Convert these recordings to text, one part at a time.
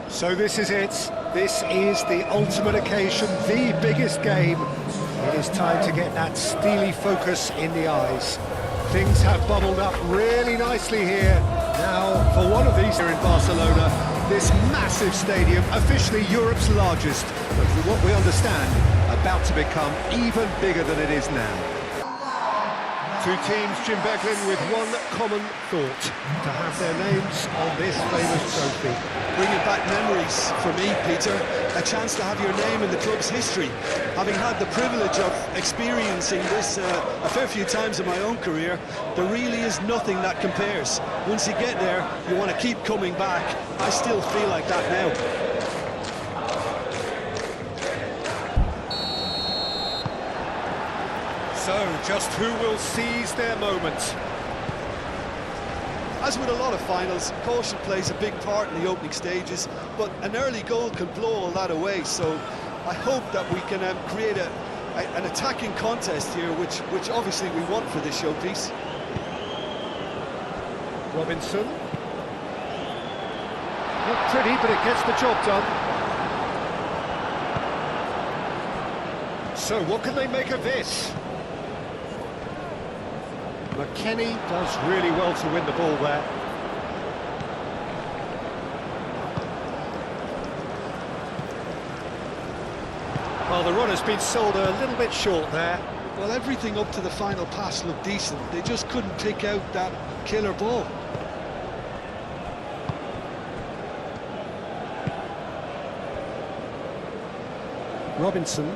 So this is it. This is the ultimate occasion, the biggest game. It is time to get that steely focus in the eyes. Things have bubbled up really nicely here. Now, for one of these here in Barcelona, this massive stadium, officially Europe's largest, but from what we understand, about to become even bigger than it is now. Two teams, Jim Beglin, with one common thought, to have their names on this famous trophy. Bringing back memories for me, Peter, a chance to have your name in the club's history. Having had the privilege of experiencing this a fair few times in my own career, there really is nothing that compares. Once you get there, you want to keep coming back. I still feel like that now. So, just who will seize their moment? As with a lot of finals, caution plays a big part in the opening stages, but an early goal can blow all that away, so I hope that we can create an attacking contest here, which obviously we want for this showpiece. Robinson. Not pretty, but it gets the job done. So, what can they make of this? McKennie does really well to win the ball there. Well, the run has been sold a little bit short there. Well, everything up to the final pass looked decent. They just couldn't pick out that killer ball. Robinson.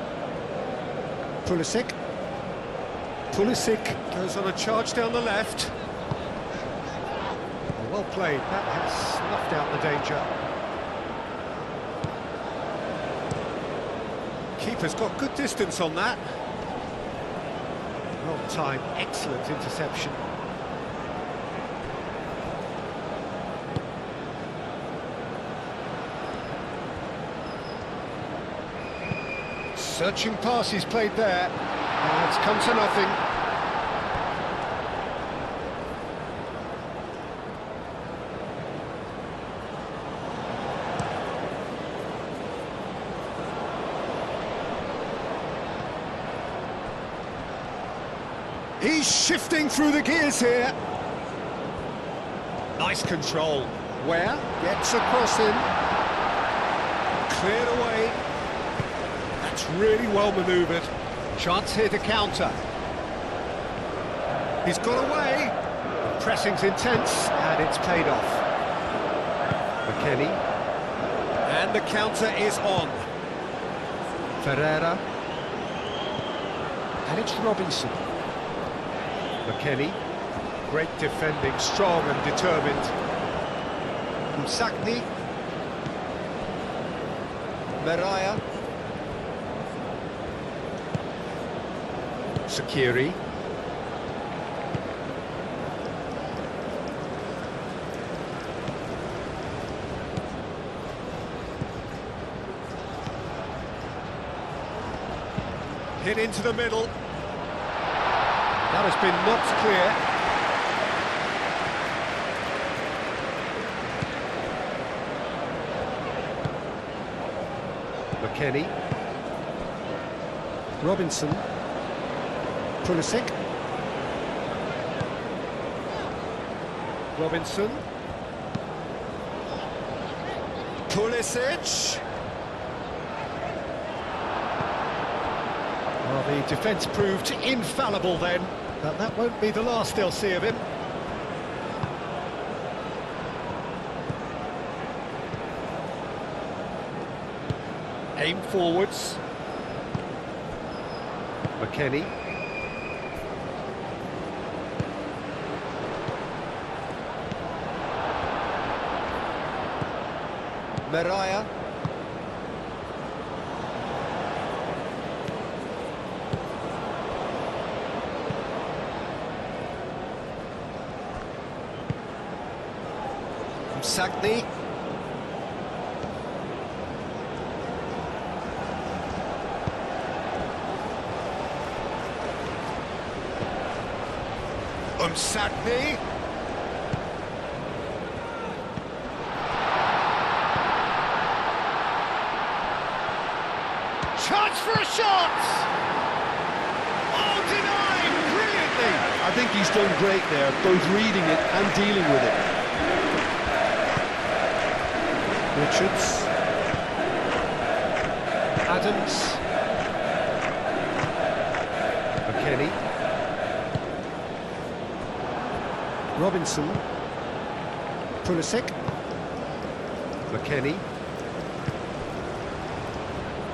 Pulisic. Pulisic goes on a charge down the left. Well played, that has snuffed out the danger. Keeper's got good distance on that. Well timed, excellent interception. Searching pass he's played there. It's come to nothing. He's shifting through the gears here. Nice control. Where? Gets a cross in. Cleared away. That's really well manoeuvred. Chance here to counter. He's got away. Pressing's intense, and it's paid off. McKennie. And the counter is on. Ferreira. And it's Robinson. McKennie. Great defending, strong and determined. Msakni. Meraya. Sakiri. Hit into the middle. That has been knocked clear. McKennie. Robinson. Pulisic. Robinson. Pulisic. Well, the defence proved infallible then, but that won't be the last they'll see of him. Aim forwards. McKennie. Meraya. Msakni. chance for a shot! Oh, denied brilliantly! I think he's done great there, both reading it and dealing with it. Richards. Adams. McKennie. Robinson. Pulisic. McKennie.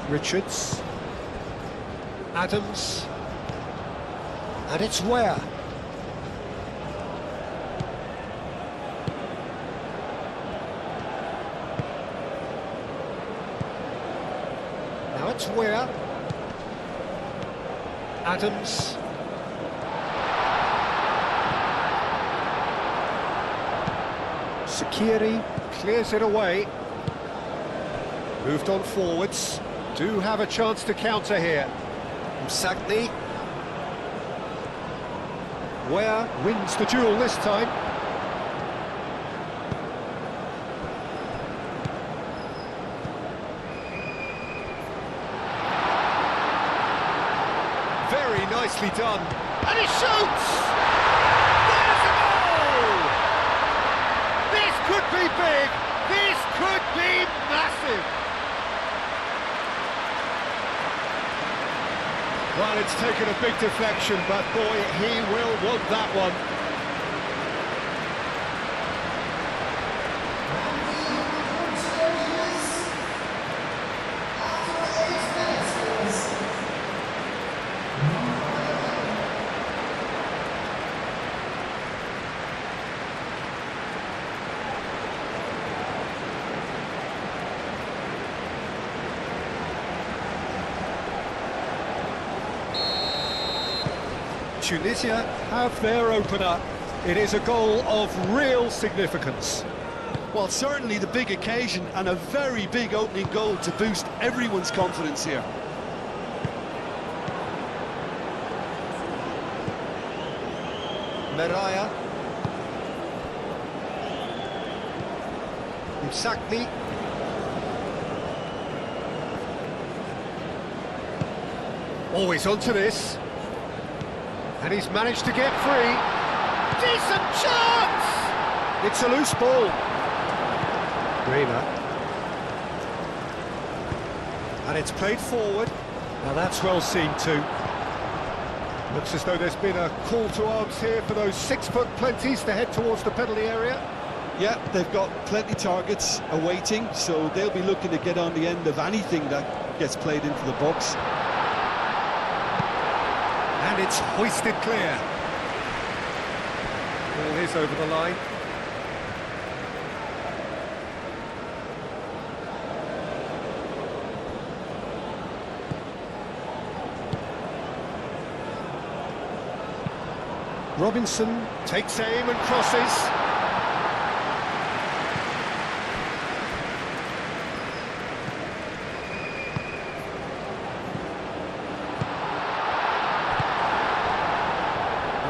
Richards. Adams. And it's Ware. Now it's Ware. Adams. Sakiri clears it away. Moved on forwards. Do have a chance to counter here. Msakni. Ware wins the duel this time. Very nicely done. And he shoots! There's a goal! This could be big. This could be massive. Well, it's taken a big deflection, but boy, he will want that one. Tunisia have their opener. It is a goal of real significance. Well, certainly the big occasion and a very big opening goal to boost everyone's confidence here. Meraya. Msakni. Always onto this. And he's managed to get free. Decent chance! It's a loose ball. Reina. And it's played forward. Now that's well seen too. Looks as though there's been a call to arms here for those 6-foot plenties to head towards the penalty area. Yeah, they've got plenty targets awaiting, so they'll be looking to get on the end of anything that gets played into the box. And it's hoisted clear. Ball is over the line. Robinson takes aim and crosses.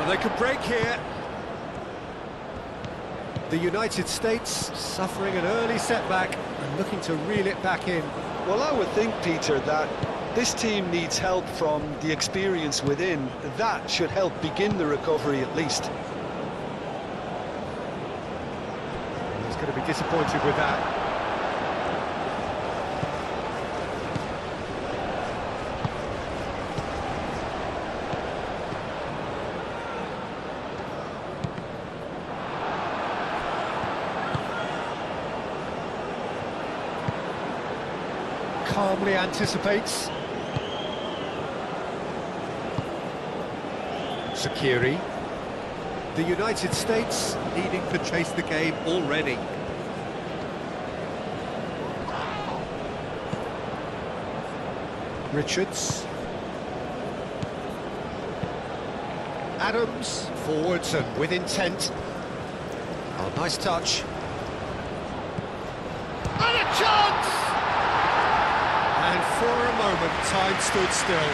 They could break here. The United States suffering an early setback and looking to reel it back in. Well, I would think, Peter, that this team needs help from the experience within. That should help begin the recovery at least. He's going to be disappointed with that. Calmly anticipates. Sakiri. The United States needing to chase the game already. Richards. Adams forwards and with intent. Oh, nice touch. And a chance! And for a moment, time stood still.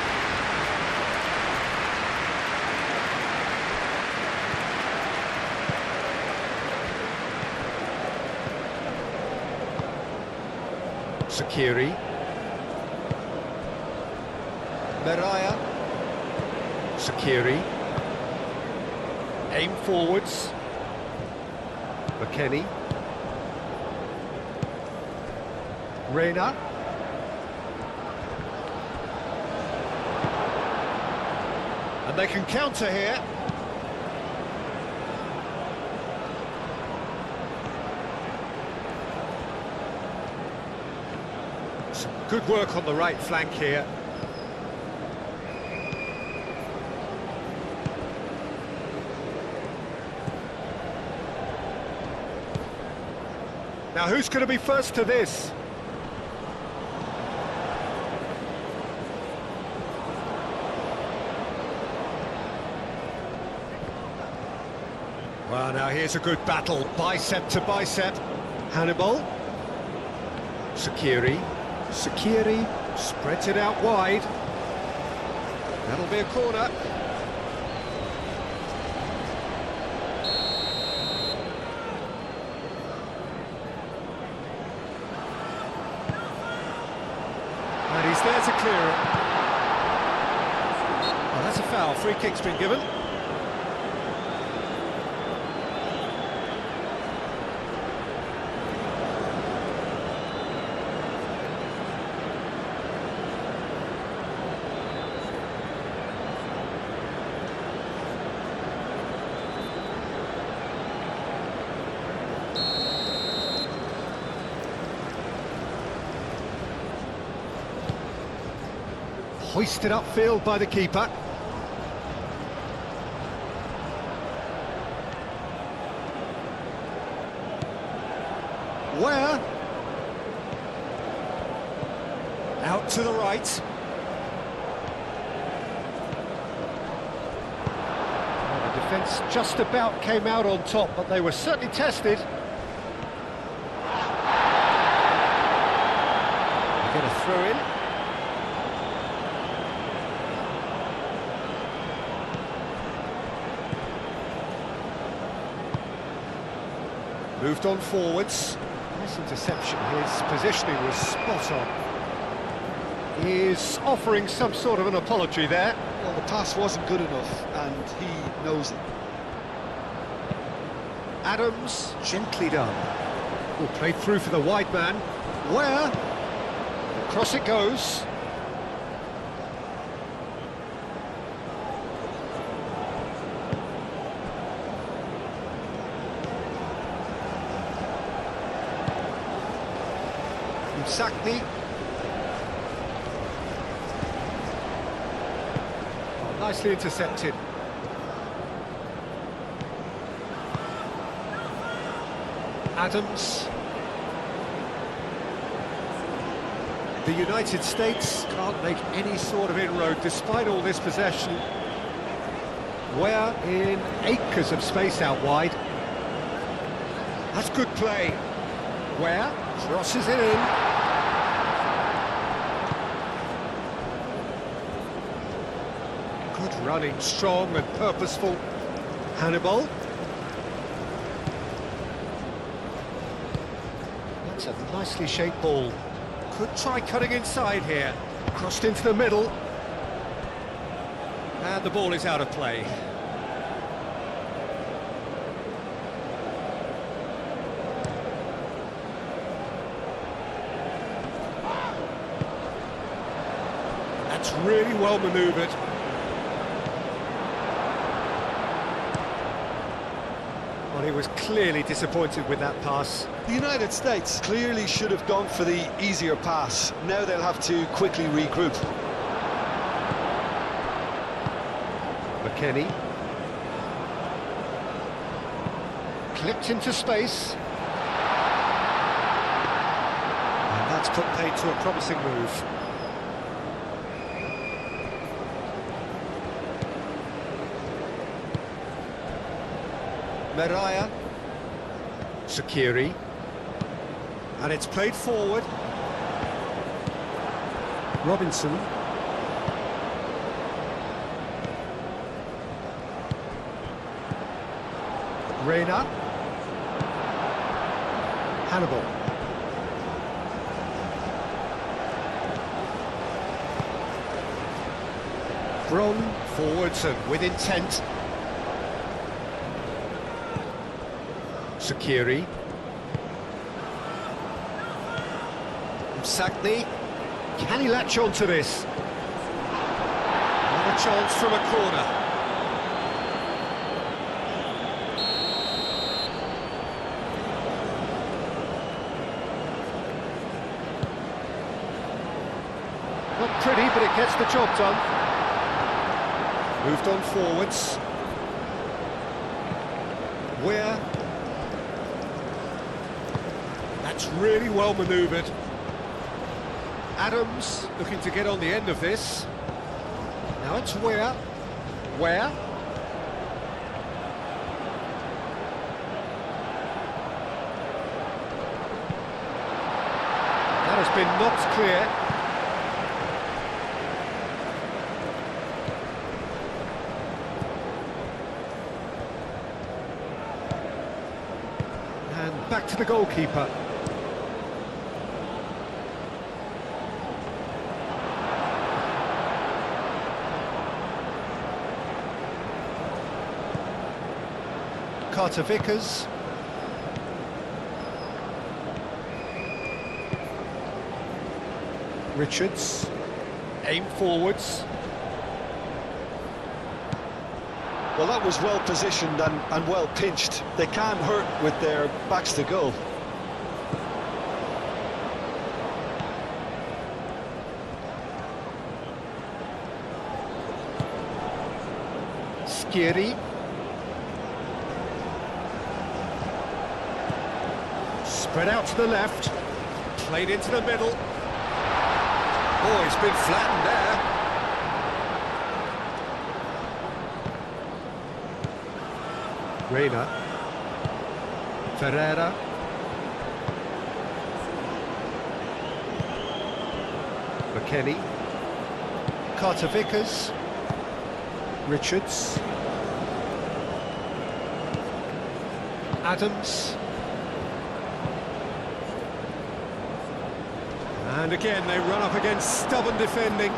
Sakiri. Meraya. Sakiri. Aim forwards. McKennie. Reina. And they can counter here. Some good work on the right flank here. Now who's going to be first to this? Well, now here's a good battle, bicep to bicep. Hannibal. Sakiri. Sakiri spreads it out wide. That'll be a corner. And he's there to clear it. Well, that's a foul. Free kick's been given. Hoisted upfield by the keeper. Where? Out to the right. Well, the defence just about came out on top, but they were certainly tested. They get a throw in. Moved on forwards. Nice interception. His positioning was spot on. He's offering some sort of an apology there. Well, the pass wasn't good enough, and he knows it. Adams, gently done. Oh, played through for the wide man. Where? Across it goes. Sakni. Oh, nicely intercepted. Adams. The United States can't make any sort of inroad despite all this possession. We're in acres of space out wide. That's good play. Where? Crosses it in. Good running, strong and purposeful. Hannibal. That's a nicely shaped ball. Could try cutting inside here. Crossed into the middle. And the ball is out of play. That's really well manoeuvred. Well, he was clearly disappointed with that pass. The United States clearly should have gone for the easier pass. Now they'll have to quickly regroup. McKennie. Clipped into space. And that's put paid to a promising move. Meraya. Sakiri. And it's played forward. Robinson. Reina. Hannibal. Sprung forwards and with intent. Sakiri. Sakni. Can he latch on to this? Another chance from a corner. Not pretty, but it gets the job done. Moved on forwards. Where? That's really well manoeuvred. Adams looking to get on the end of this. Now it's Where? Where? That has been knocked clear. And back to the goalkeeper. Carter Vickers. Richards. Aim forwards. Well, that was well positioned and well pinched. They can't hurt with their backs to goal. Skiri. Spread out to the left, played into the middle. Oh, he's been flattened there. Reina. Ferreira. McKennie. Carter Vickers. Richards. Adams. And again, they run up against stubborn defending.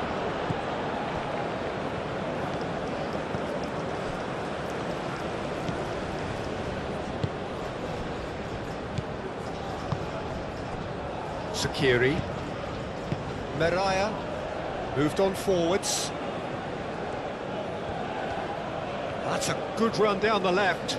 Sakiri. Meraya. Moved on forwards. That's a good run down the left.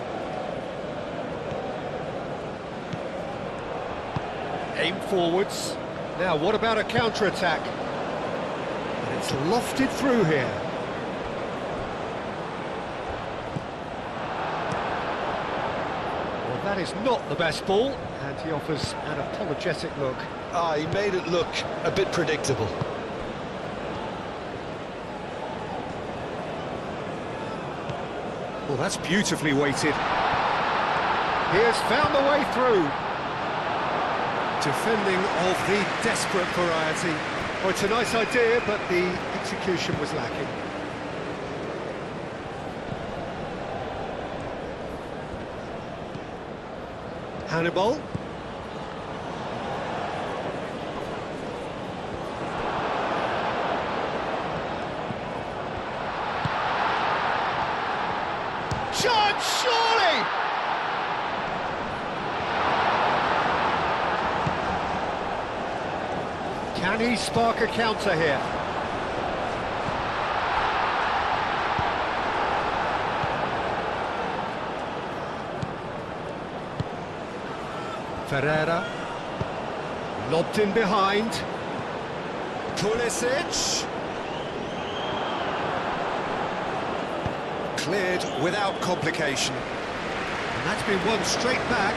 Aim forwards. Now, what about a counter-attack? And it's lofted through here. Well, that is not the best ball, and he offers an apologetic look. He made it look a bit predictable. Well, that's beautifully weighted. He has found the way through. Defending of the desperate variety. Oh, it's a nice idea, but the execution was lacking. Hannibal. Chance, surely! Can he spark a counter here? Ferreira. Lobbed in behind. Pulisic. Cleared without complication. And that's been won straight back.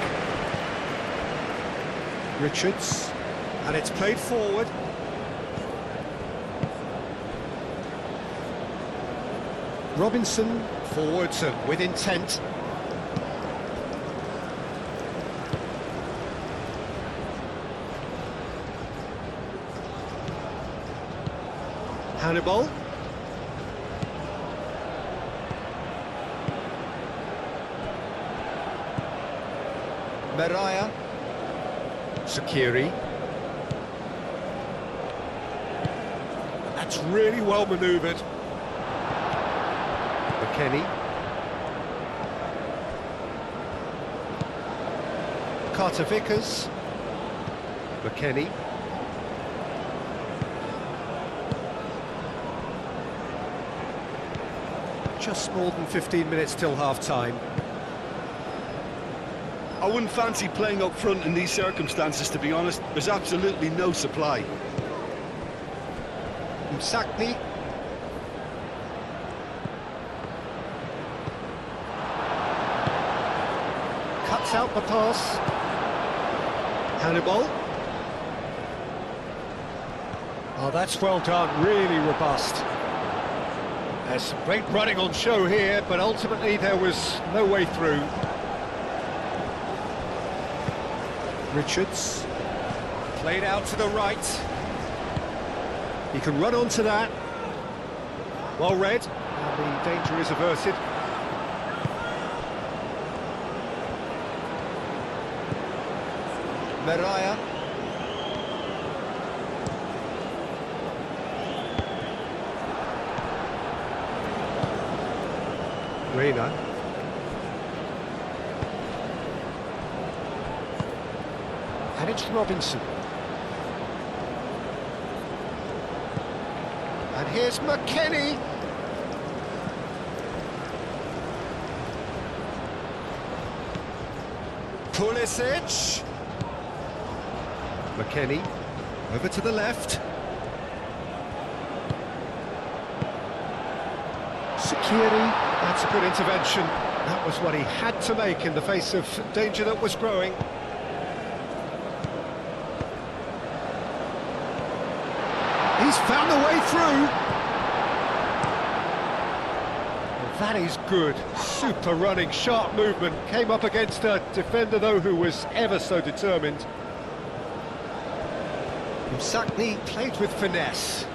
Richards. And it's played forward. Robinson, forwards and with intent. Hannibal. Meraya. Sakiri. That's really well manoeuvred. McKennie. Carter Vickers. McKennie. Just more than 15 minutes till half-time. I wouldn't fancy playing up front in these circumstances, to be honest. There's absolutely no supply. Msakni. Cuts out the pass. Hannibal. Oh, that's well done, really robust. There's some great running on show here, but ultimately there was no way through. Richards. Played out to the right. He can run onto that. Well read, and the danger is averted. Meraya. Reina. And it's Robinson. And here's McKennie. Pulisic. McKennie. Over to the left. Sakiri. That's a good intervention. That was what he had to make in the face of danger that was growing. He's found the way through. Well, that is good. Super running, sharp movement. Came up against a defender, though, who was ever so determined. Msakni played with finesse.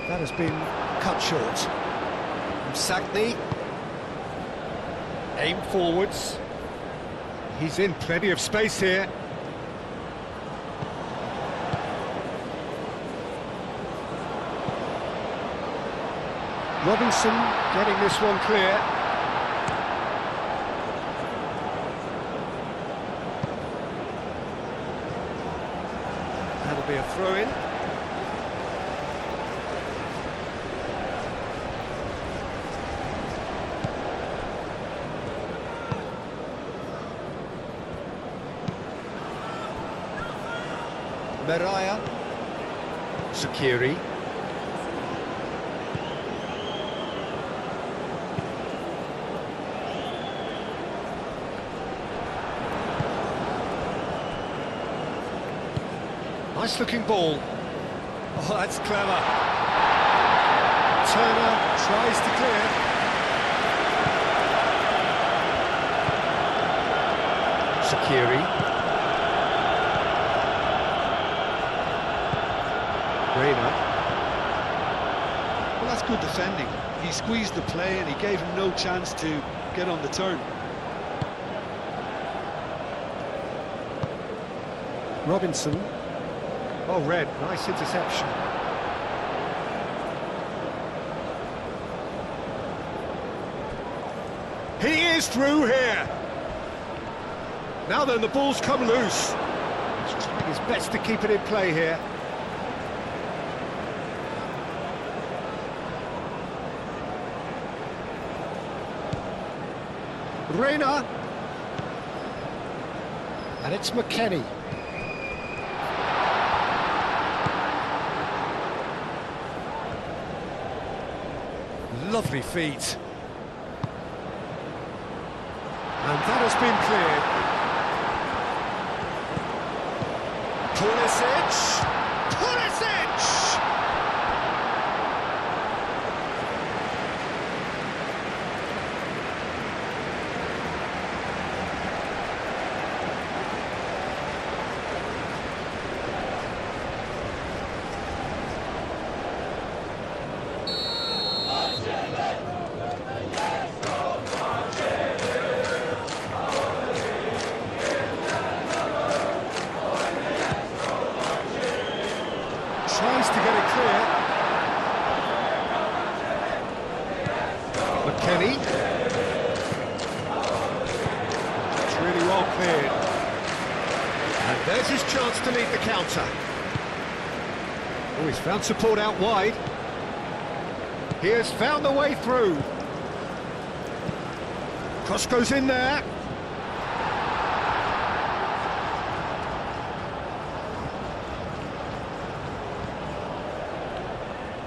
That has been cut short. Msakni. Aim forwards. He's in plenty of space here. Robinson getting this one clear. That'll be a throw-in. Meraya. Sakiri. Nice looking ball. Oh, that's clever. Turner tries to clear. Sakiri. Reina. Well, that's good defending. He squeezed the play and he gave him no chance to get on the turn. Robinson. Oh, red. Nice interception. He is through here. Now then, the ball's come loose. He's trying his best to keep it in play here. Reina. And it's McKennie. Lovely feet. And that has been cleared. Pulisic! Pulisic! Tries to get it clear. McKennie. It's really well cleared. And there's his chance to lead the counter. Oh, he's found support out wide. He has found the way through. Cross goes in there.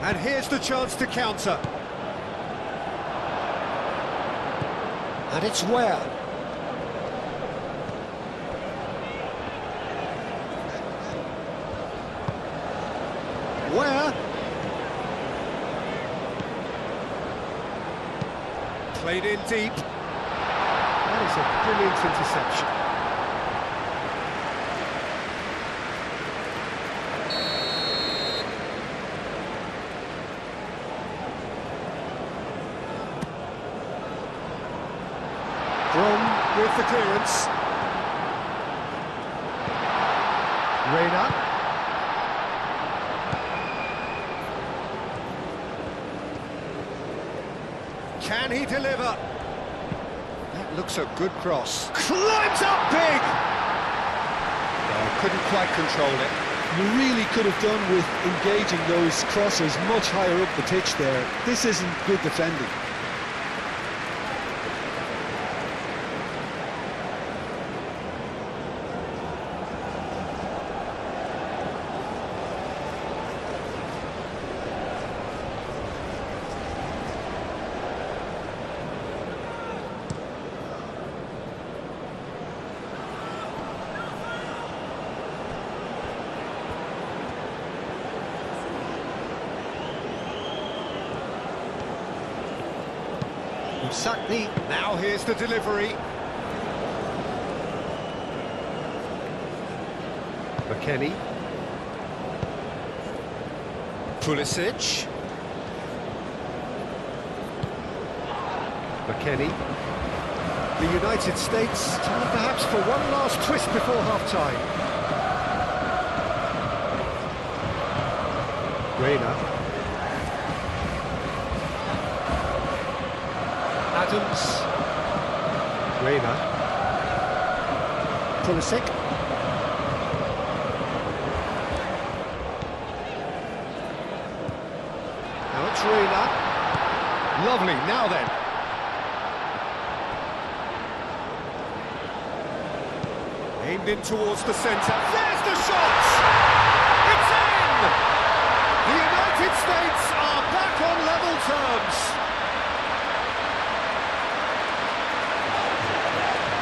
And here's the chance to counter. And it's where? Where? Played in deep. That is a brilliant interception. With the clearance. Reina. Can he deliver? That looks a good cross. Climbs up big! Oh, couldn't quite control it. You really could have done with engaging those crosses much higher up the pitch there. This isn't good defending. Sakni, now here's the delivery. McKennie. Pulisic. McKennie. The United States time perhaps for one last twist before half-time. Reina. Adams. Reina. Pulisic. Now it's Reina. Lovely, now then. Aimed in towards the centre. There's the shot! It's in! The United States are back on level terms.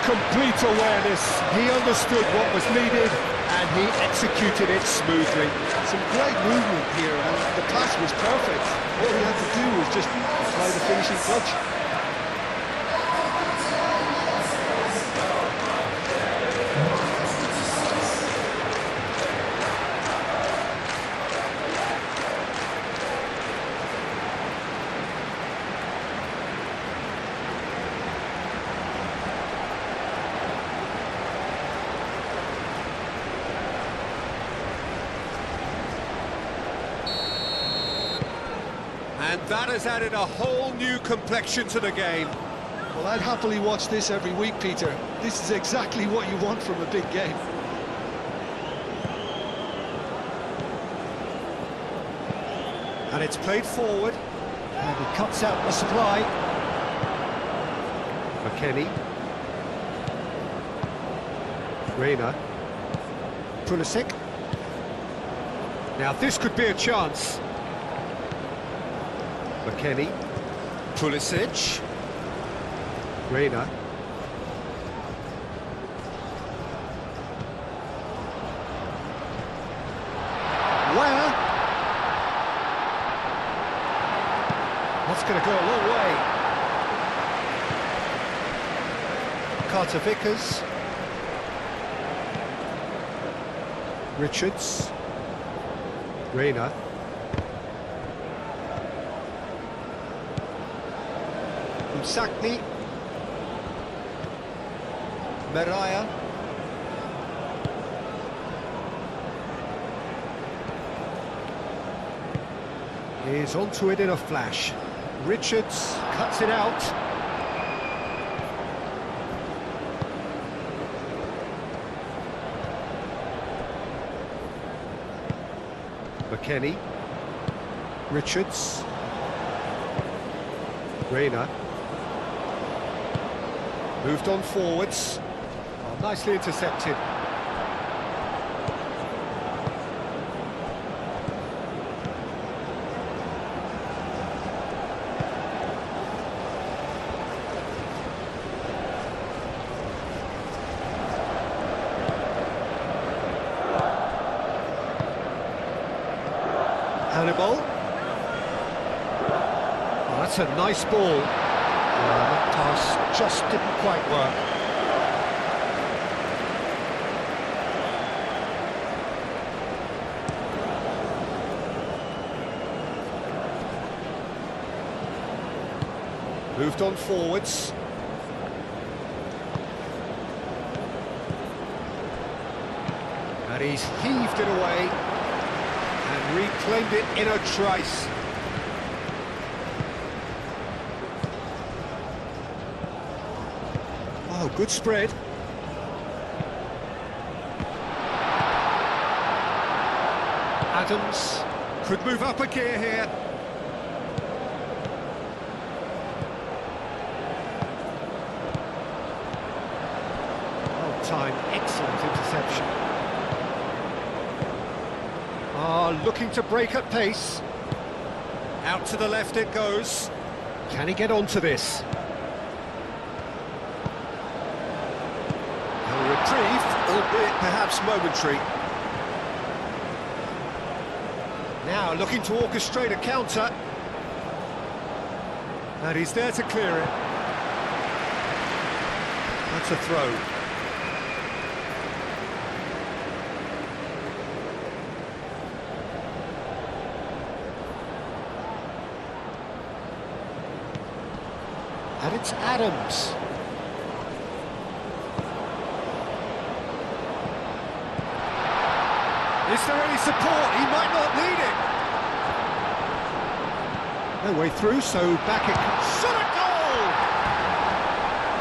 Complete awareness, he understood what was needed and he executed it smoothly. Some great movement here and the pass was perfect. All he had to do was just apply the finishing touch. And that has added a whole new complexion to the game. Well, I'd happily watch this every week, Peter. This is exactly what you want from a big game. And it's played forward. And he cuts out the supply. McKennie. Reina. Pulisic. Now this could be a chance. McKennie. Pulisic. Reina. Where? That's going to go a long way. Carter Vickers. Richards. Reina. Sakni. Mariah. is onto it in a flash. Richards cuts it out. McKennie. Richards. Reina. Moved on forwards. Oh, nicely intercepted. Hannibal. Oh, that's a nice ball. That pass just didn't quite work. Moved on forwards. And he's heaved it away. And reclaimed it in a trice. Oh, good spread. Adams could move up a gear here. Well timed, excellent interception. Looking to break at pace. Out to the left it goes. Can he get onto this? A reprieve, albeit perhaps momentary. Now looking to orchestrate a counter. And he's there to clear it. That's a throw. And it's Adams. Is there any support? He might not need it. No way through, so back it comes. Shot a goal!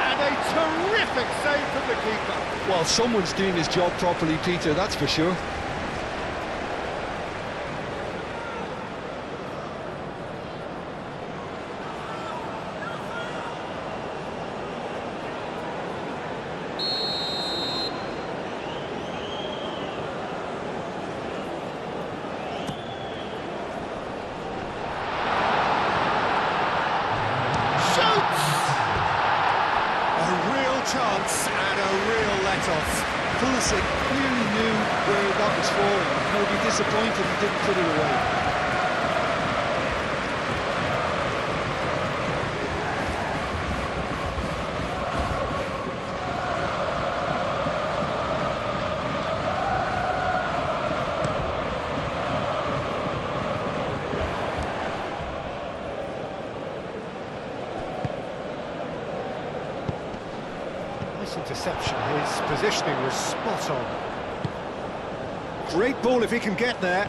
And a terrific save from the keeper. Well, someone's doing his job properly, Peter, that's for sure. Chance and a real let-off. Pulisic clearly knew where that was falling. He'll be disappointed he didn't put it away. Interception, his positioning was spot on. Great ball if he can get there.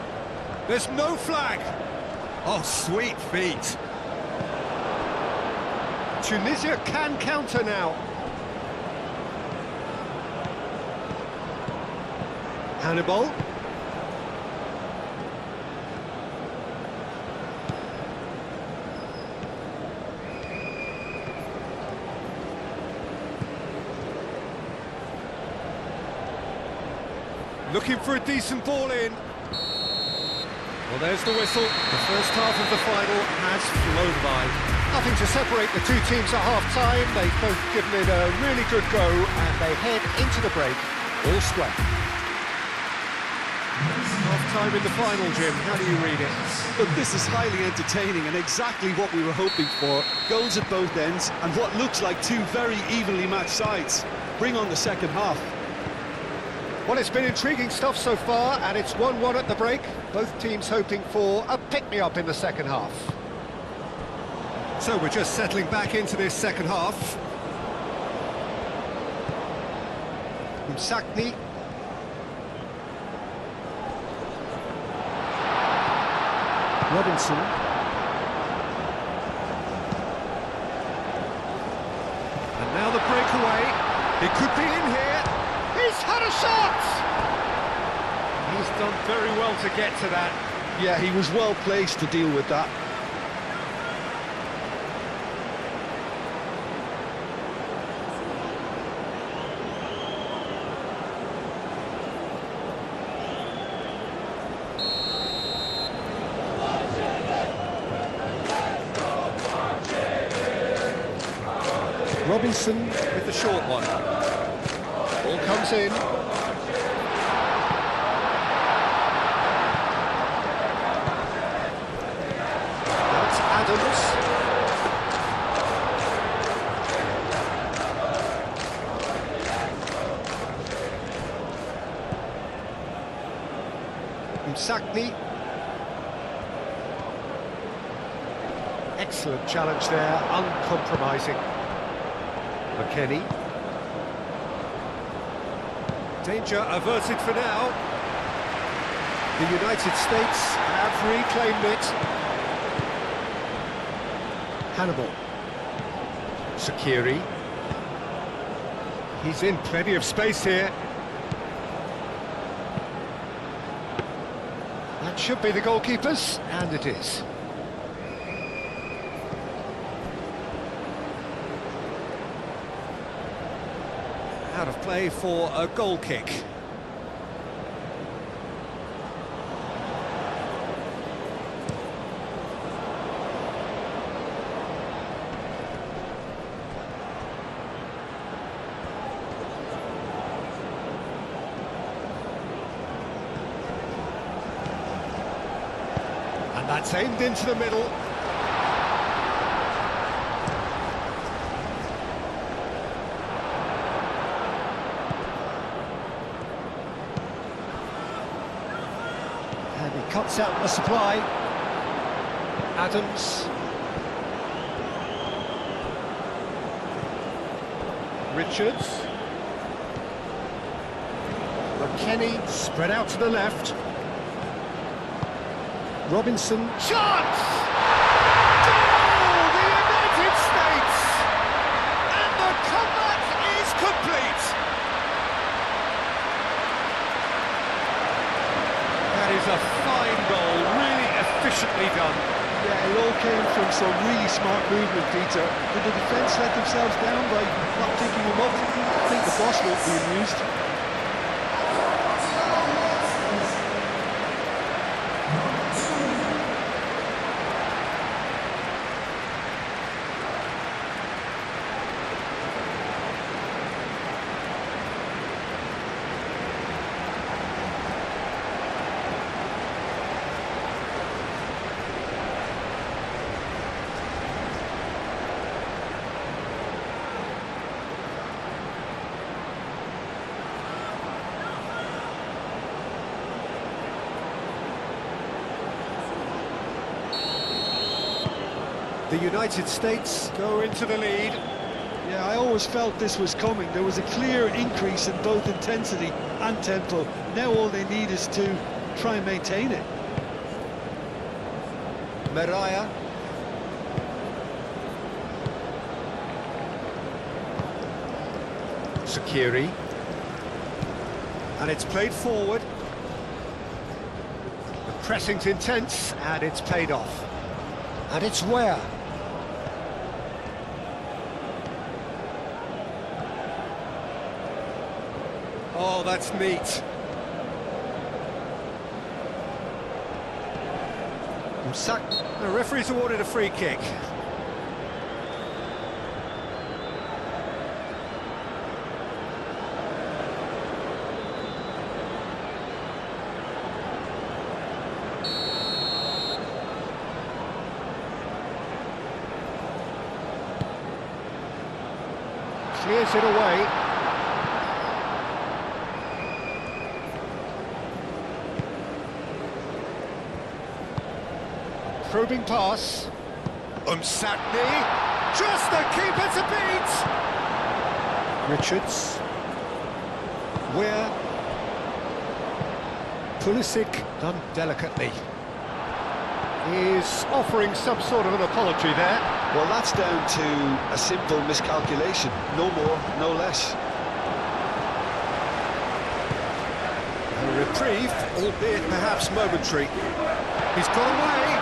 There's no flag. Oh, sweet feet. Tunisia can counter now. Hannibal. Looking for a decent ball in. Well, there's the whistle. The first half of the final has flown by. Nothing to separate the two teams at half-time. They've both given it a really good go, and they head into the break all square. Half-time in the final, Jim. How do you read it? Look, this is highly entertaining and exactly what we were hoping for. Goals at both ends and what looks like two very evenly matched sides. Bring on the second half. Well, it's been intriguing stuff so far, and it's 1-1 at the break. Both teams hoping for a pick-me-up in the second half. So we're just settling back into this second half. Msakni. Robinson. And now the breakaway. He could be in here. He's had a shot! He's done very well to get to that. Yeah, he was well placed to deal with that. Robinson with the short one. Ball comes in. That's Adams. Msakni. Excellent challenge there, uncompromising. McKennie. Danger averted for now. The United States have reclaimed it. Hannibal. Sakiri. He's in plenty of space here. That should be the goalkeepers, and it is. Out of play for a goal kick. And that's aimed into the middle. And he cuts out the supply. Adams. Richards. McKennie spread out to the left. Robinson. Shot! Goal! The United States! And the comeback is complete! That is a fine goal, really efficiently done. Yeah, it all came from some really smart movement, Peter. Did the defence let themselves down by not picking him up? I think the boss won't be amused. The United States go into the lead. Yeah, I always felt this was coming. There was a clear increase in both intensity and tempo. Now all they need is to try and maintain it. Mariah. Sakiri. And it's played forward. The pressing's intense, and it's paid off. And it's Ware. Oh, that's neat. The referee's awarded a free kick. Clears it away. Probing pass. Msakni. Just the keeper to beat. Richards. Ware. Pulisic done delicately. is offering some sort of an apology there. Well, that's down to a simple miscalculation. No more, no less. A reprieve, albeit perhaps momentary. He's got away.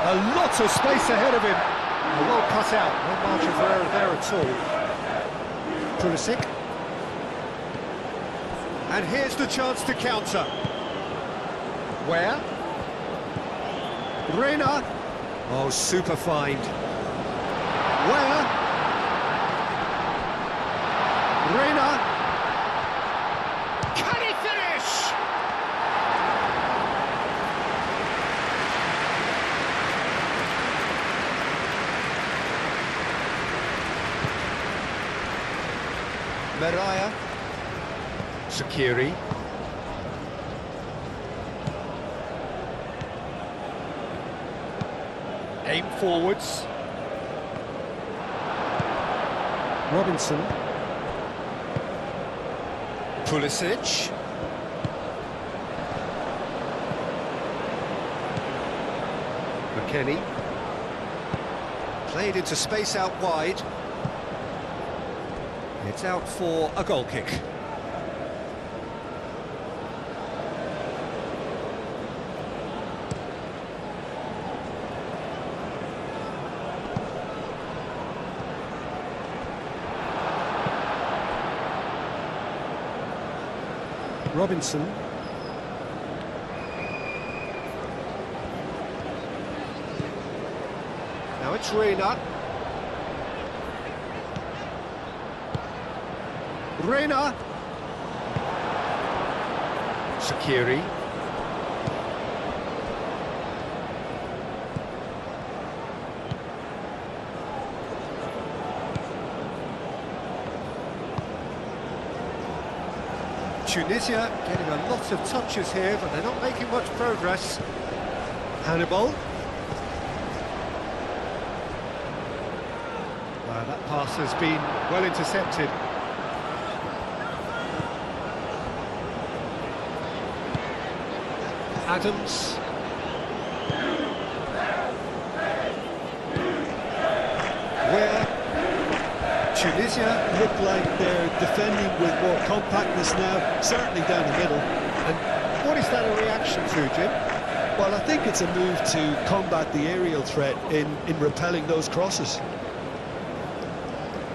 A lot of space ahead of him. Well cut out, no margin for error there at all. Pulisic. And here's the chance to counter. Where? Reina. Oh, super find. Where? Reina. Can he finish? Mariah. Sakiri. Aim forwards. Robinson. Pulisic. McKennie. Played into space out wide. It's out for a goal kick. Robinson. Now it's Reina. Reina. Sakiri. Tunisia getting a lot of touches here, but they're not making much progress. Hannibal. Wow, that pass has been well intercepted. Adams. Where? Tunisia look like they're defending with more compactness now, certainly down the middle. And what is that a reaction to, Jim? Well, I think it's a move to combat the aerial threat in repelling those crosses.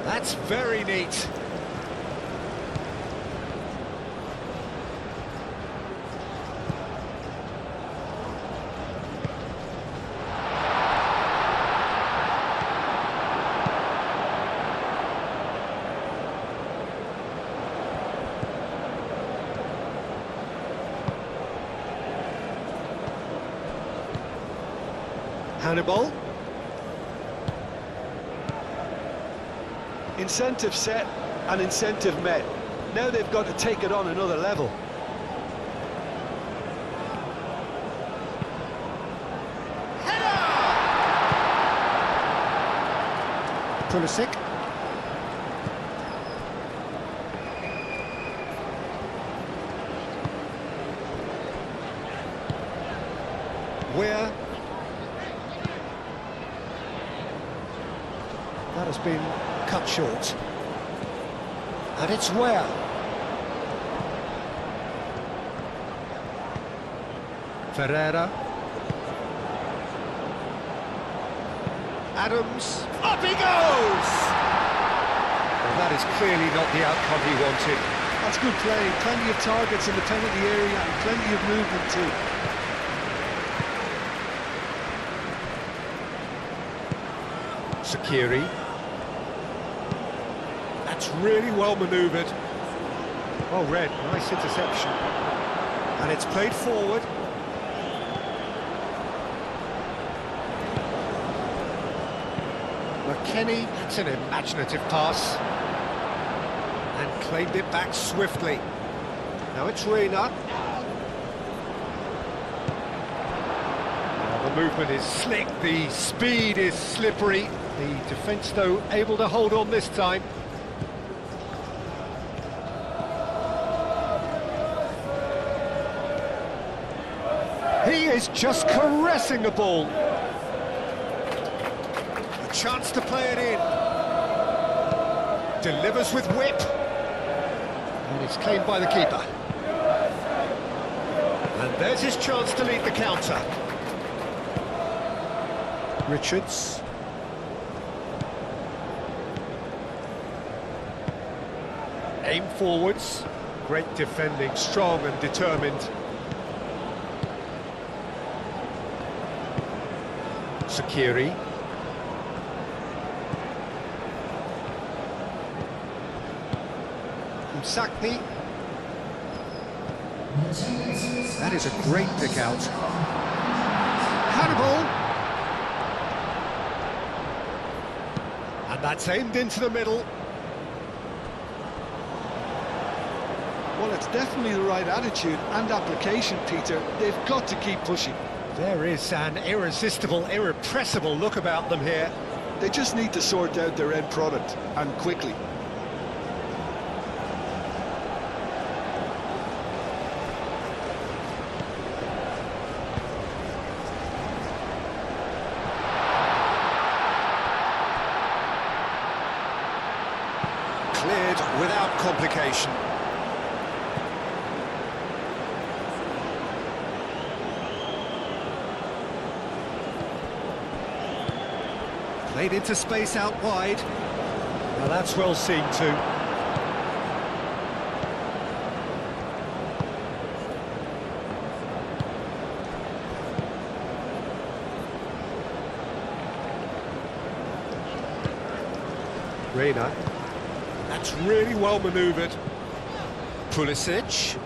That's very neat. Hannibal. Incentive set and incentive met. Now they've got to take it on another level. Header! Pulisic. Where? That has been cut short. And it's where? Ferreira. Adams. Up he goes! Well, that is clearly not the outcome he wanted. That's good play. Plenty of targets in the penalty area and plenty of movement too. Sakiri. That's really well manoeuvred. Well read, nice interception. And it's played forward. McKennie, that's an imaginative pass. And claimed it back swiftly. Now it's Reina. The movement is slick, the speed is slippery. The defence, though, able to hold on this time. He is just caressing the ball. A chance to play it in. Delivers with whip. And it's claimed by the keeper. And there's his chance to lead the counter. Richards. Aim forwards. Great defending, strong and determined. Sakiri. Sakni. That is a great pick out. Hannibal. And that's aimed into the middle. Well, it's definitely the right attitude and application, Peter. They've got to keep pushing. There is an irresistible, irrepressible look about them here. They just need to sort out their end product, and quickly. Cleared without complication. Played into space out wide. Now that's well seen too. Reina. That's really well manoeuvred. Pulisic.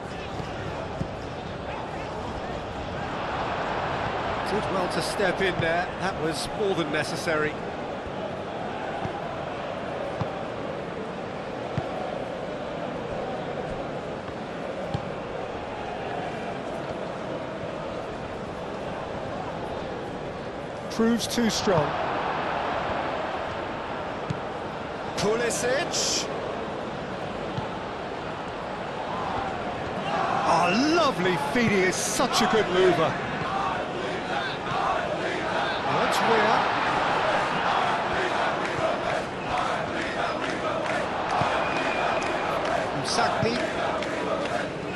Did well to step in there. That was more than necessary. Proves too strong. Pulisic. Oh, lovely feed. He is such a good mover. That's Weir. Sakni.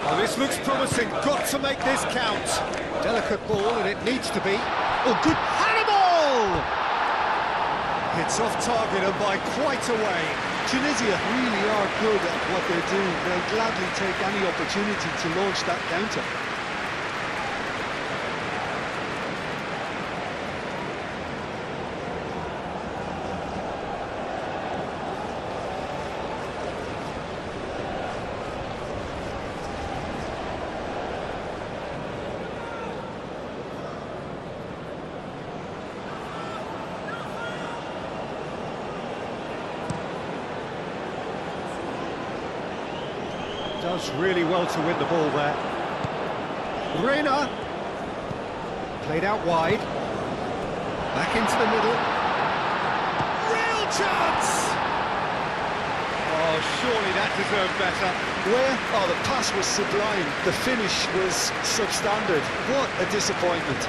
Oh, this looks promising. Got to make this count. Delicate ball, and it needs to be. Oh, good Hannibal! It's off target and by quite a way. Tunisia really are good at what they're doing. They'll gladly take any opportunity to launch that counter. Does really well to win the ball there. Reina. Played out wide. Back into the middle. Real chance! Oh, surely that deserved better. Where? Oh, the pass was sublime. The finish was substandard. What a disappointment.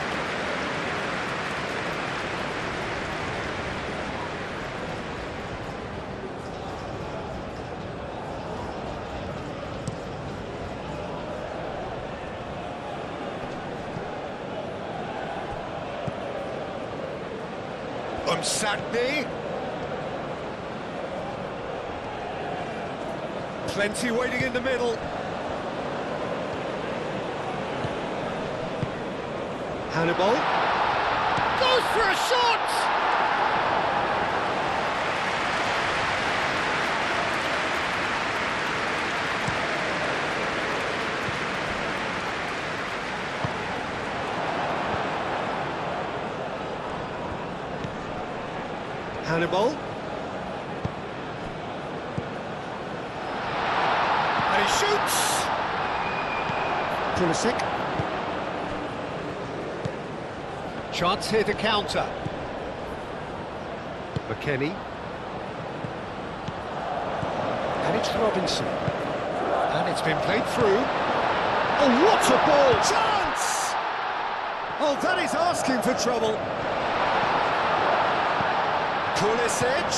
Sakni. Plenty waiting in the middle. Hannibal. Goes for a shot! Hannibal. And he shoots! Pulisic. Chance here to counter. McKennie. And it's Robinson. And it's been played through. Oh, what a ball! Chance! Oh, that is asking for trouble. Pulisic.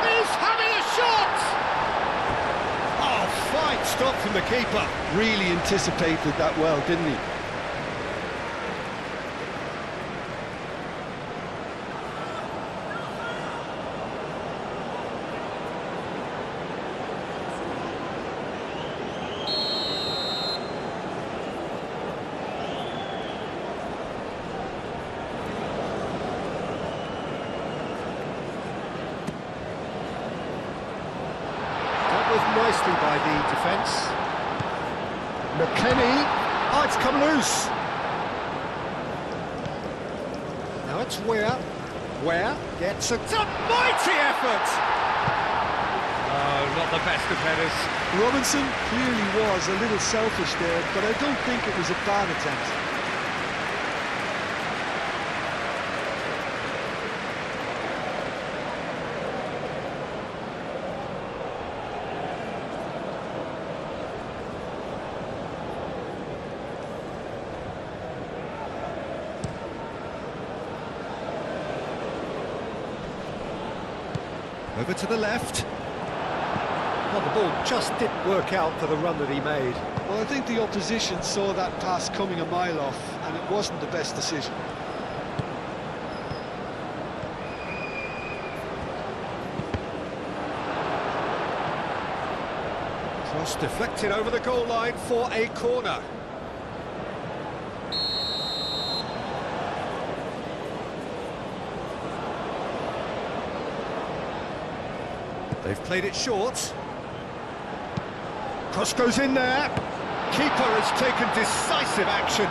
He's having a shot! Oh, fine stop from the keeper. Really anticipated that well, didn't he? Nicely by the defence. McKennie. Oh, it's come loose. Now it's Ware gets a mighty effort. Oh, not the best of headers. Robinson clearly was a little selfish there, but I don't think it was a bad attempt. Over to the left. Well, the ball just didn't work out for the run that he made. Well, I think the opposition saw that pass coming a mile off, and it wasn't the best decision. Cross deflected over the goal line for a corner. They've played it short. Cross goes in there. Keeper has taken decisive action.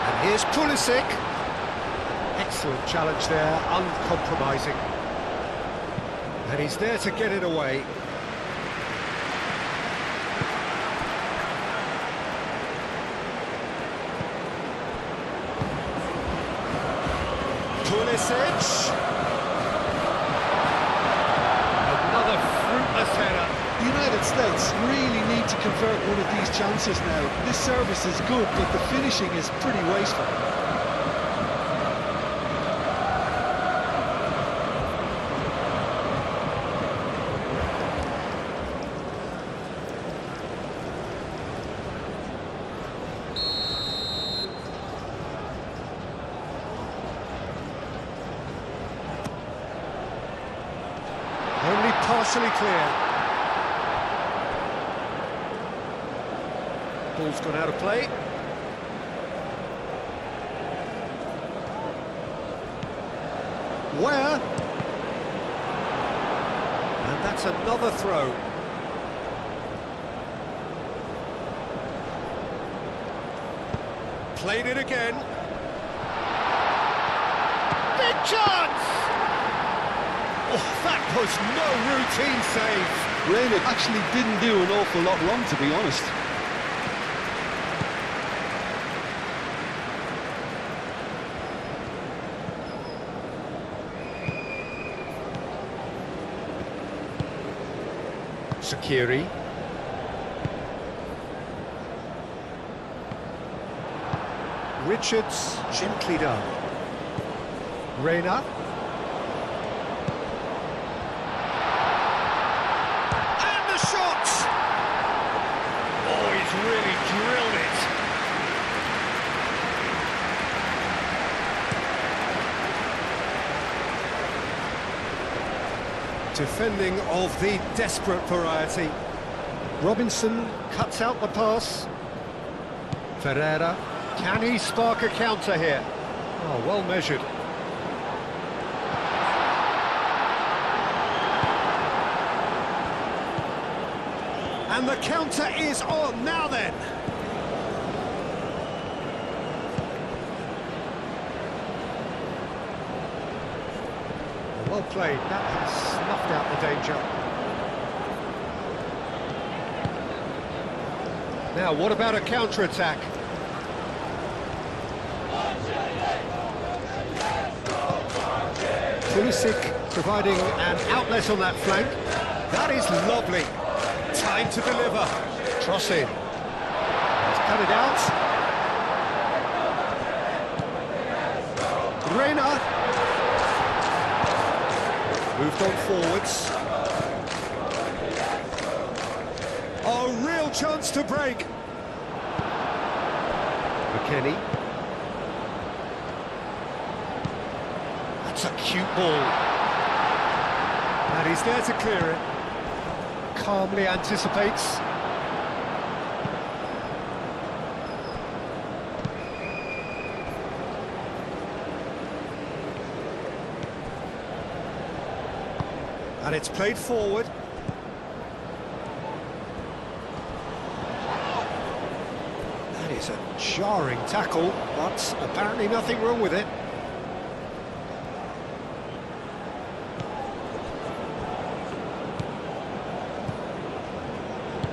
And here's Pulisic. Excellent challenge there, uncompromising. And he's there to get it away. Pulisic. Another fruitless header. The United States really need to convert one of these chances now. This service is good, but the finishing is pretty wasteful. Only partially clear. Ball's gone out of play. Where? And that's another throw. Played it again. Big chance! Oh, that was no routine save. Reina actually didn't do an awful lot wrong, to be honest. Sakiri. Richards, gently done. Reina. And the shot! Oh, he's really drilled it. Defending of the desperate variety. Robinson cuts out the pass. Ferreira. Can he spark a counter here? Oh, well measured. And the counter is on now then. Well played, that has snuffed out the danger. Now, what about a counter-attack? Pulisic providing an outlet on that flank. That is lovely. Time to deliver. Cross in. He's cut it out. Reina. Moved on forwards. Oh, real chance to break. McKennie. That's a cute ball. And he's there to clear it. Calmly anticipates. And it's played forward. That is a jarring tackle, but apparently nothing wrong with it.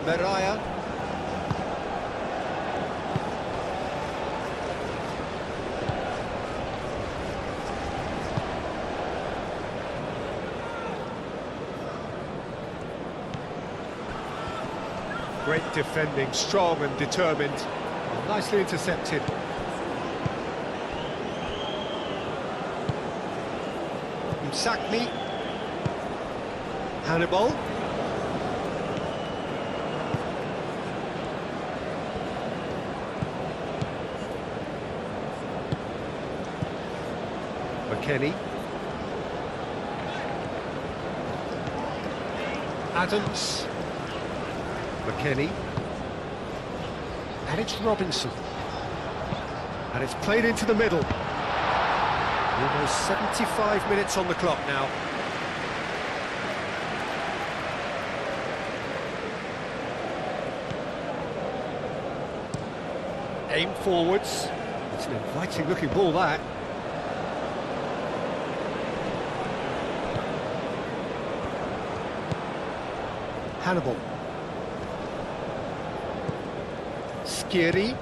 Mariah. Great defending, strong and determined. Nicely intercepted. Msakni. Hannibal. McKennie. Adams. McKennie. And it's Robinson. And it's played into the middle. Almost 75 minutes on the clock now. Aim forwards. It's an inviting looking ball, that. Hannibal. Skiri.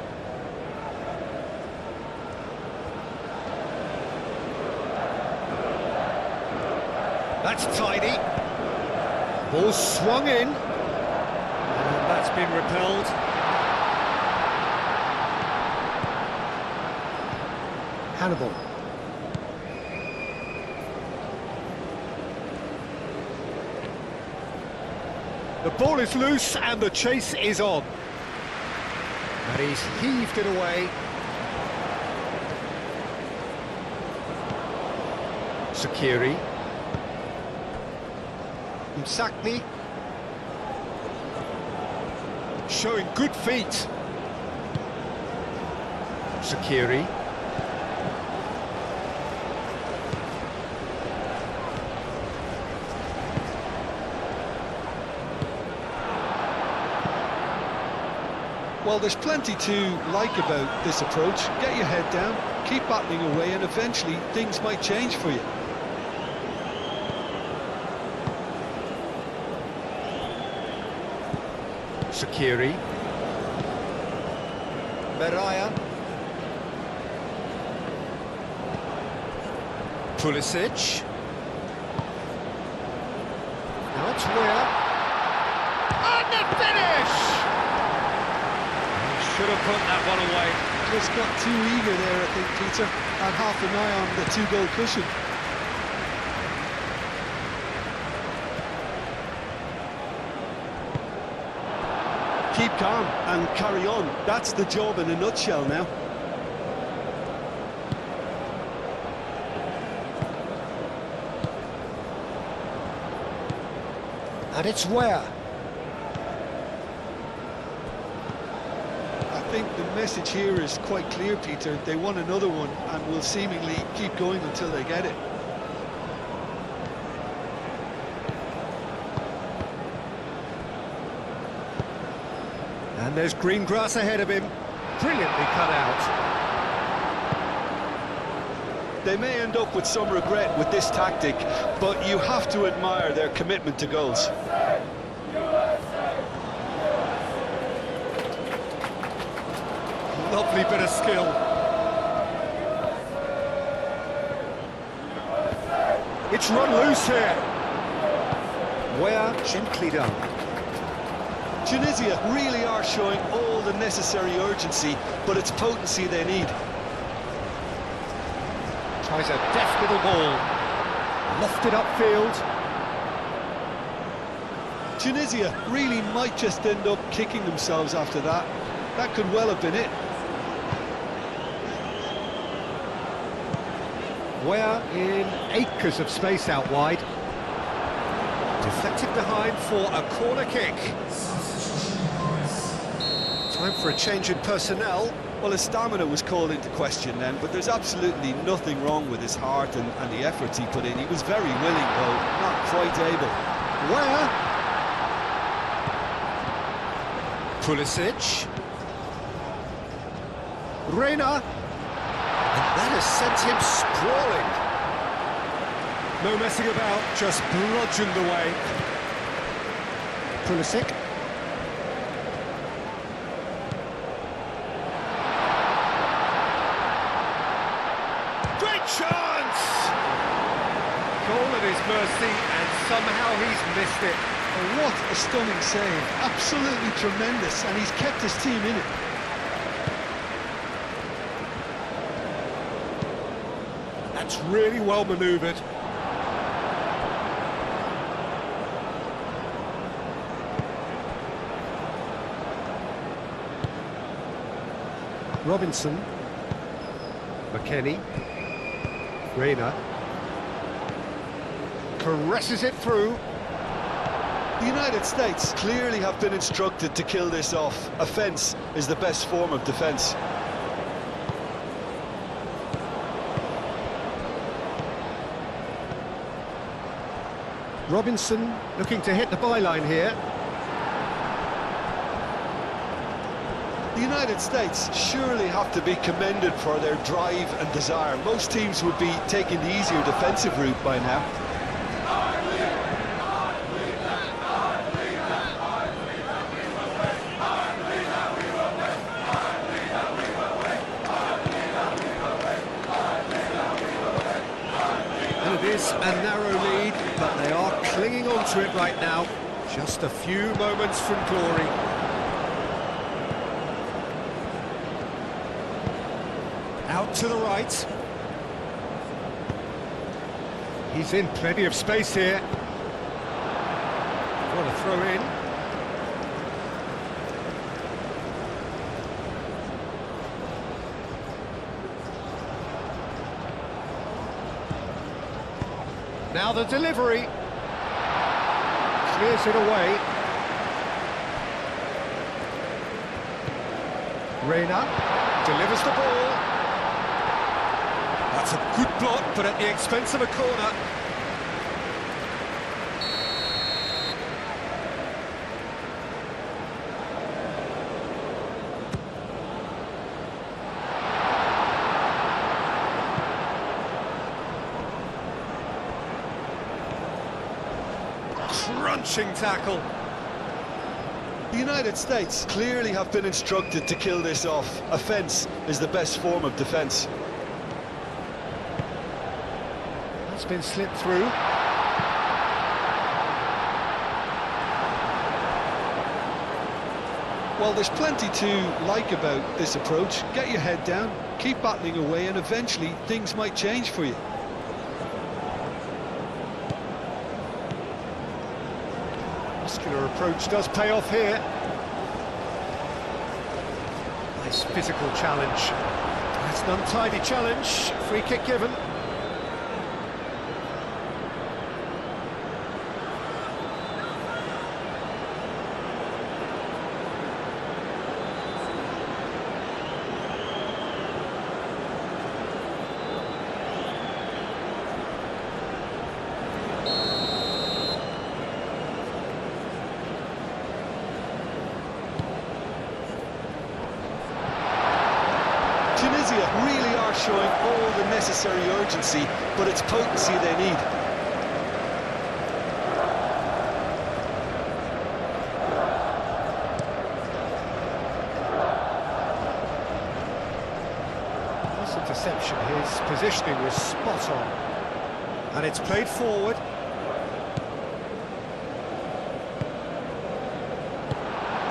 That's tidy. Ball swung in. And that's been repelled. Hannibal. The ball is loose and the chase is on. And he's heaved it away. Sakiri. Msakni. Showing good feet. Sakiri. Well, there's plenty to like about this approach. Get your head down, keep battling away, and eventually things might change for you. Sakiri. Mariah. Pulisic. Now it's Weir. And the finish! Should have put that one away. Just got too eager there, I think, Peter. Had half an eye on the two-goal cushion. Keep calm and carry on. That's the job in a nutshell now. And it's Weir. I think the message here is quite clear, Peter. They want another one and will seemingly keep going until they get it. And there's green grass ahead of him. Brilliantly cut out. They may end up with some regret with this tactic, but you have to admire their commitment to goals. Lovely bit of skill. It's run loose here. Weir gently done. Tunisia really are showing all the necessary urgency, but it's potency they need. Tries a deft little ball. Lofted upfield. Tunisia really might just end up kicking themselves after that. That could well have been it. We're in acres of space out wide. Deflected behind for a corner kick. Time for a change in personnel. Well, his stamina was called into question then, but there's absolutely nothing wrong with his heart and the efforts he put in. He was very willing, though not quite able. Where? Pulisic. Reina. And that has sent him sprawling. No messing about, just bludgeoned away. Pulisic. Great chance! Goal at his mercy, and somehow he's missed it. Oh, what a stunning save. Absolutely tremendous, and he's kept his team in it. That's really well manoeuvred. Robinson. McKennie. Reina. Caresses it through. The United States clearly have been instructed to kill this off. Offence is the best form of defence. Robinson looking to hit the byline here. The United States surely have to be commended for their drive and desire. Most teams would be taking the easier defensive route by now. And it is a narrow lead, but they are clinging on to it right now. Just a few moments from glory. Out to the right. He's in plenty of space here. What a throw in. Now the delivery. Clears it away. Reina delivers the ball. That's a good block, but at the expense of a corner. Crunching tackle. The United States clearly have been instructed to kill this off. Offence is the best form of defence. That's been slipped through. Well, there's plenty to like about this approach. Get your head down, keep battling away, and eventually things might change for you. Muscular approach does pay off here. Nice physical challenge. That's an untidy challenge. Free kick given. Tunisia really are showing all the necessary urgency, but it's potency they need. Nice interception. His positioning was spot on. And it's played forward.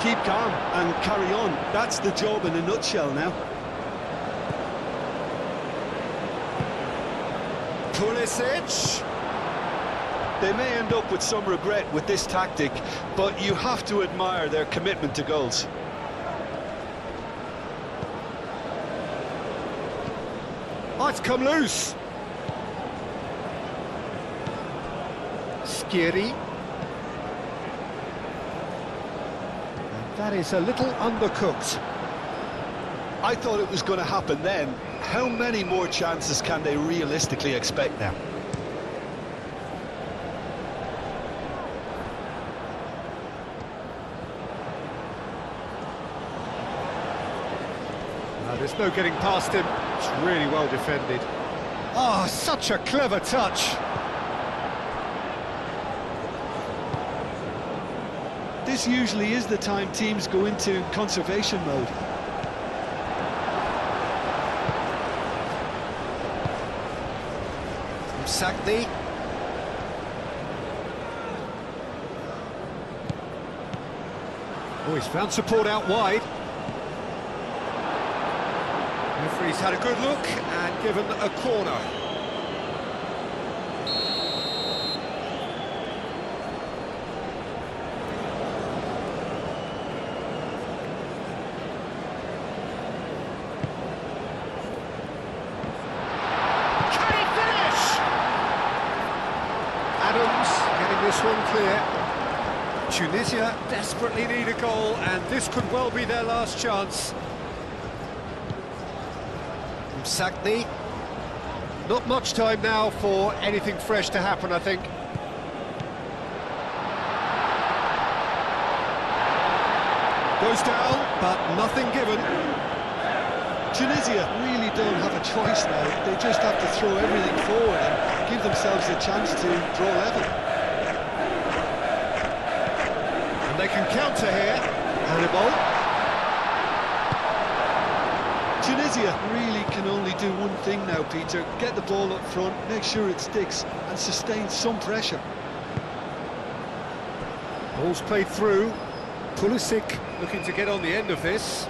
Keep calm and carry on. That's the job in a nutshell now. Pulisic. They may end up with some regret with this tactic, but you have to admire their commitment to goals. Oh, it's come loose. Skiri. And that is a little undercooked. I thought it was going to happen then. How many more chances can they realistically expect now? There's no getting past him. It's really well defended. Oh, such a clever touch. This usually is the time teams go into conservation mode. Sakdi. Oh, he's found support out wide. Referee's had a good look and given a corner. Can he finish? Adams getting this one clear. Tunisia desperately need a goal, and this could well be their last chance. Sakdi. Not much time now for anything fresh to happen, I think. Goes down, but nothing given. Tunisia really don't have a choice now. They just have to throw everything forward and give themselves a chance to draw level. And they can counter here. Hannibal. Tunisia really can only do one thing now, Peter. Get the ball up front, make sure it sticks, and sustain some pressure. Ball's played through. Pulisic looking to get on the end of this.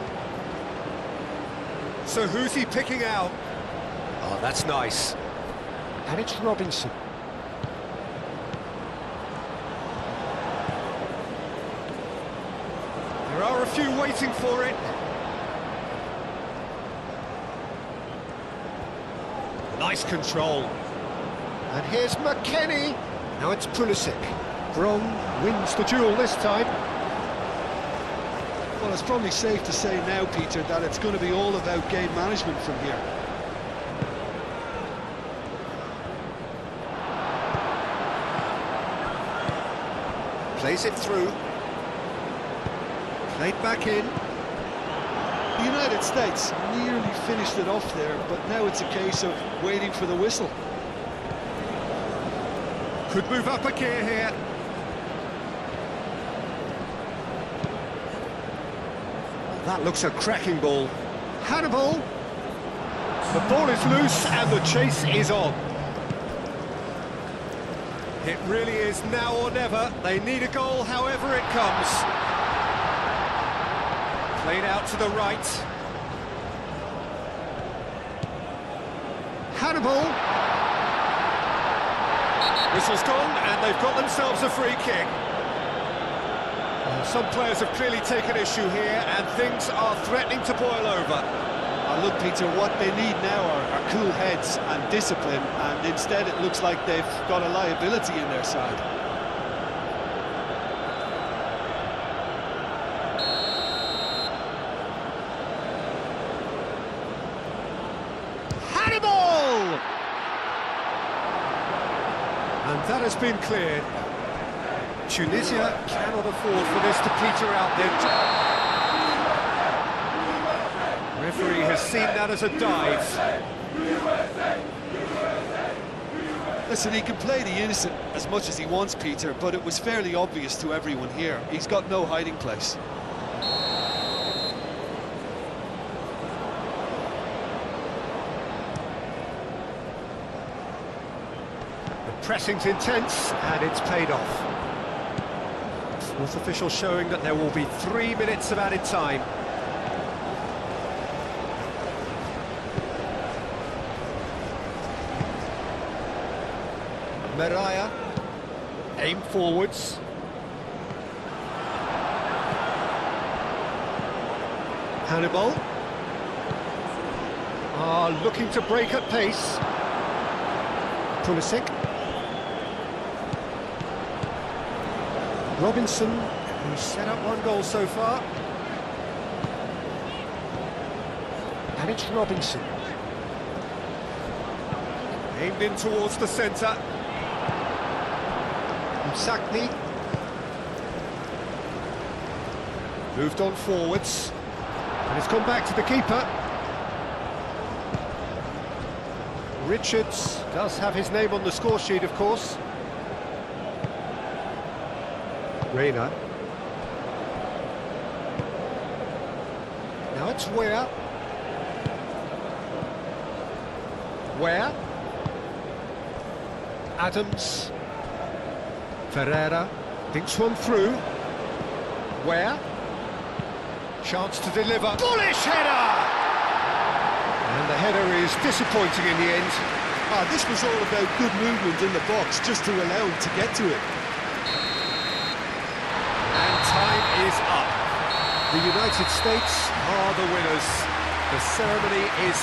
So who's he picking out? Oh, that's nice. And it's Robinson. There are a few waiting for it. Nice control. And here's McKennie. Now it's Pulisic. Bron wins the duel this time. Well, it's probably safe to say now, Peter, that it's going to be all about game management from here. Plays it through. Played back in. The United States nearly finished it off there, but now it's a case of waiting for the whistle. Could move up a gear here. That looks a cracking ball. Hannibal. The ball is loose and the chase is on. It really is now or never. They need a goal however it comes. Played out to the right. Hannibal. Whistle's gone, and they've got themselves a free kick. Some players have clearly taken issue here, and things are threatening to boil over. Look, Peter, what they need now are cool heads and discipline, and instead it looks like they've got a liability in their side. Hannibal! And that has been cleared. Tunisia cannot afford for this to peter out then. Referee has seen that as a dive. Listen, he can play the innocent as much as he wants, Peter, but it was fairly obvious to everyone here. He's got no hiding place. The pressing's intense, and it's paid off. Fourth official showing that there will be 3 minutes of added time. Mariah, aim forwards. Hannibal. Looking to break at pace. Pulisic. Robinson, who's set up 1 goal so far. And it's Robinson. Aimed in towards the centre. Sakni. Moved on forwards. And it's gone back to the keeper. Richards does have his name on the score sheet, of course. Reina. Now it's Ware. Ware. Adams. Ferreira thinks one through. Ware. Chance to deliver. Bullish header! And the header is disappointing in the end. This was all about good movement in the box, just to allow him to get to it. And time is up. The United States are the winners. The ceremony is...